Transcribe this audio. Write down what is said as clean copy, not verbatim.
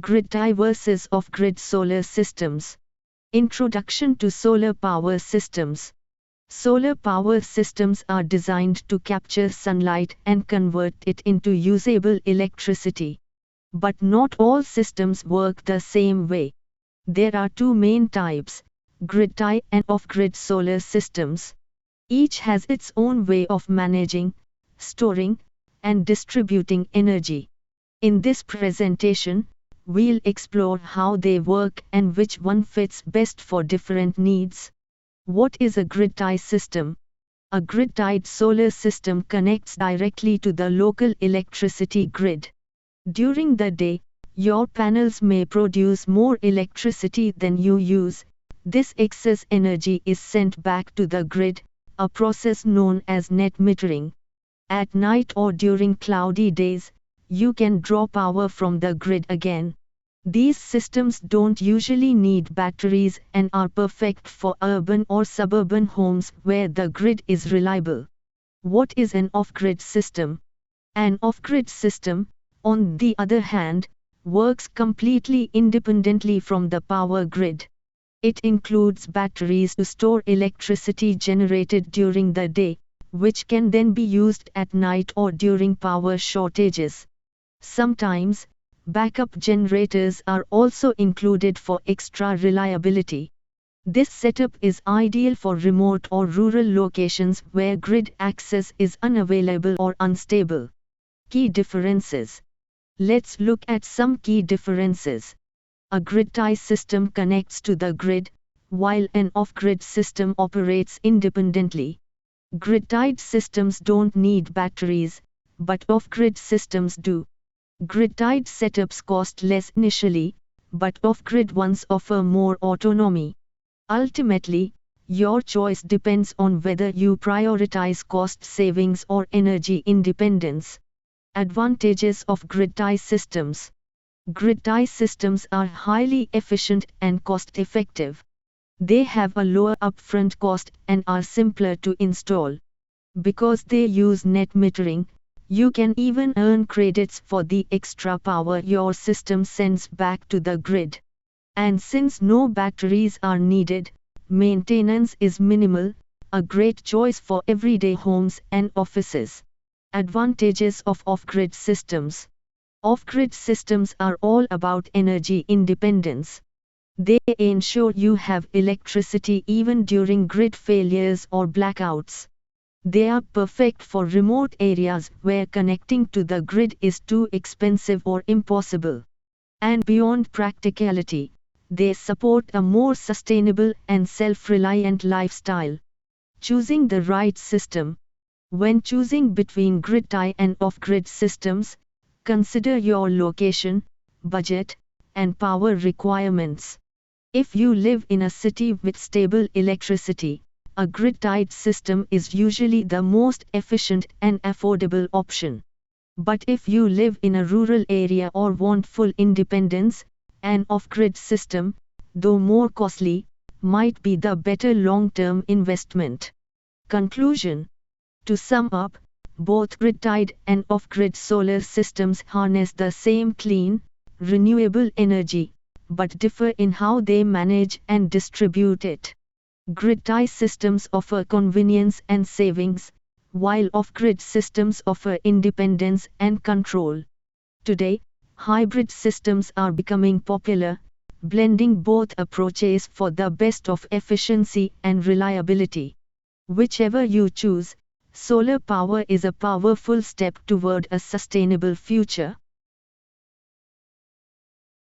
Grid-tie versus off-grid solar systems. Introduction to solar power systems. Solar power systems are designed to capture sunlight and convert it into usable electricity. But not all systems work the same way. There are two main types, grid-tie and off-grid solar systems. Each has its own way of managing, storing, and distributing energy. In this presentation, we'll explore how they work and which one fits best for different needs. What is a grid-tie system? A grid-tied solar system connects directly to the local electricity grid. During the day, your panels may produce more electricity than you use. This excess energy is sent back to the grid, a process known as net metering. At night or during cloudy days, you can draw power from the grid again. These systems don't usually need batteries and are perfect for urban or suburban homes where the grid is reliable. What is an off-grid system? An off-grid system, on the other hand, works completely independently from the power grid. It includes batteries to store electricity generated during the day, which can then be used at night or during power shortages. Sometimes, backup generators are also included for extra reliability. This setup is ideal for remote or rural locations where grid access is unavailable or unstable. Key differences. Let's look at some key differences. A grid-tie system connects to the grid, while an off-grid system operates independently. Grid-tied systems don't need batteries, but off-grid systems do. Grid-tied setups cost less initially, but off-grid ones offer more autonomy. Ultimately, your choice depends on whether you prioritize cost savings or energy independence. Advantages of grid-tie systems. Grid-tie systems are highly efficient and cost-effective. They have a lower upfront cost and are simpler to install. Because they use net metering, you can even earn credits for the extra power your system sends back to the grid. And since no batteries are needed, maintenance is minimal, a great choice for everyday homes and offices. Advantages of off-grid systems. Off-grid systems are all about energy independence. They ensure you have electricity even during grid failures or blackouts. They are perfect for remote areas where connecting to the grid is too expensive or impossible. And beyond practicality, they support a more sustainable and self-reliant lifestyle. Choosing the right system. When choosing between grid-tie and off-grid systems, consider your location, budget, and power requirements. If you live in a city with stable electricity, a grid-tied system is usually the most efficient and affordable option. But if you live in a rural area or want full independence, an off-grid system, though more costly, might be the better long-term investment. Conclusion. To sum up, both grid-tied and off-grid solar systems harness the same clean, renewable energy, but differ in how they manage and distribute it. Grid-tie systems offer convenience and savings, while off-grid systems offer independence and control. Today, hybrid systems are becoming popular, blending both approaches for the best of efficiency and reliability. Whichever you choose, solar power is a powerful step toward a sustainable future.